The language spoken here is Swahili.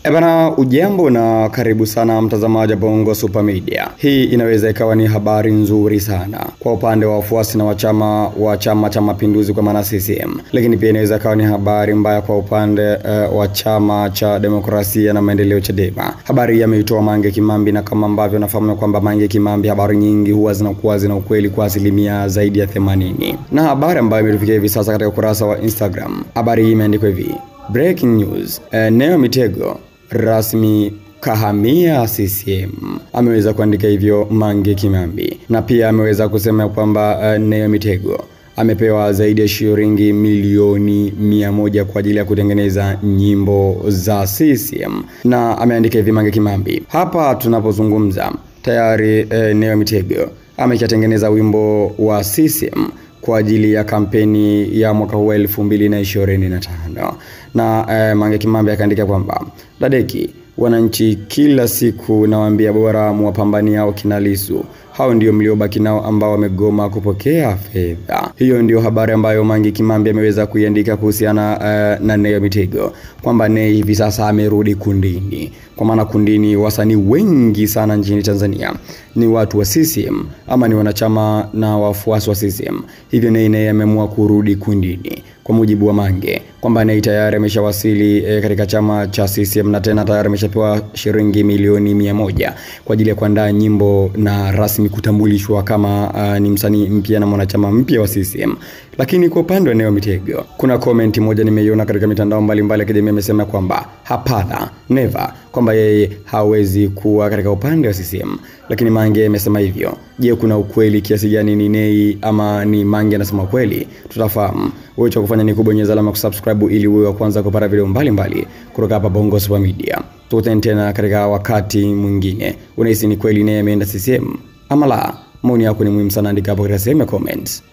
Ebana, ujambo na karibu sana mtazamaji wa Bongo Super Media. Hii inaweza ikawa ni habari nzuri sana kwa upande wa wafuasi na wa chama cha Mapinduzi kwa maana CCM. Lakini pia inaweza ikawa ni habari mbaya kwa upande wa chama cha Demokrasia na Maendeleo Chadema. Habari hii ameitoa Mange Kimambi, na kama ambavyo nafahamu kwamba Mange Kimambi habari nyingi huwa zinakuwa zina ukweli kwa asilimia zaidi ya 80. Na habari ambayo imetufikia hivi sasa katika ukurasa wa Instagram, habari hii imeandikwa hivi: Breaking news, Neo Mitego rasmi kahamia CCM. Ameweza kuandika hivyo Mange Kimambi, na pia ameweza kusema kwamba Neo Mitego amepewa zaidi ya shilingi milioni 100 kwa ajili ya kutengeneza nyimbo za CCM. Na ameandika hivi Mange Kimambi: hapa tunapozungumza tayari Neo Mitego ameshatengeneza wimbo wa CCM kwa ajili ya kampeni ya mwaka huu 2025. Na Mange Kimambi akaandika kwamba dadeki, wananchi kila siku nawaambia bora muwapambania hao kina Lissu. Hao ndio mliobaki nao ambao wamegoma kupokea fedha. Hiyo ndio habari ambayo Mange Kimambi ameweza kuiandika kuhusiana na Neo Mitego, kwamba Neo hivi sasa amerudi kundini. Kwa maana kundini wasanii wengi sana nchini Tanzania ni watu wa CCM ama ni wanachama na wafuasi wa CCM. Hivyo Neo ameamua kurudi kundini. Kwa mujibu wa Mange, kwamba Neo tayari ameshawasili katika chama cha CCM, na tena tayari ameshapewa shilingi milioni 100 kwa ajili ya kuandaa nyimbo na rasmi kutambulishwa kama ni msanii mpya na mwanachama mpya wa CCM. Lakini kwa upande wa Neo Mitego, kuna comment moja nimeiona katika mitandao mbalimbali ya kijamii, amesema kwamba hapana, never, kwamba yeye hawezi kuwa katika upande wa CCM. Lakini Mange amesema hivyo. Je, kuna ukweli kiasi gani ni Neo ama ni Mange anasema kweli? Tutafahamu. Wewe cha kufanya ni kubonyeza alama kusubscribe ili uwe wa kwanza kupata video mbalimbali kutoka hapa Bongo Super Media. Tukutane tena katika wakati mwingine. Unahisi ni kweli Neo ameenda CCM ama la? Maoni yako ni muhimu sana, andika hapo katika sehemu ya comments.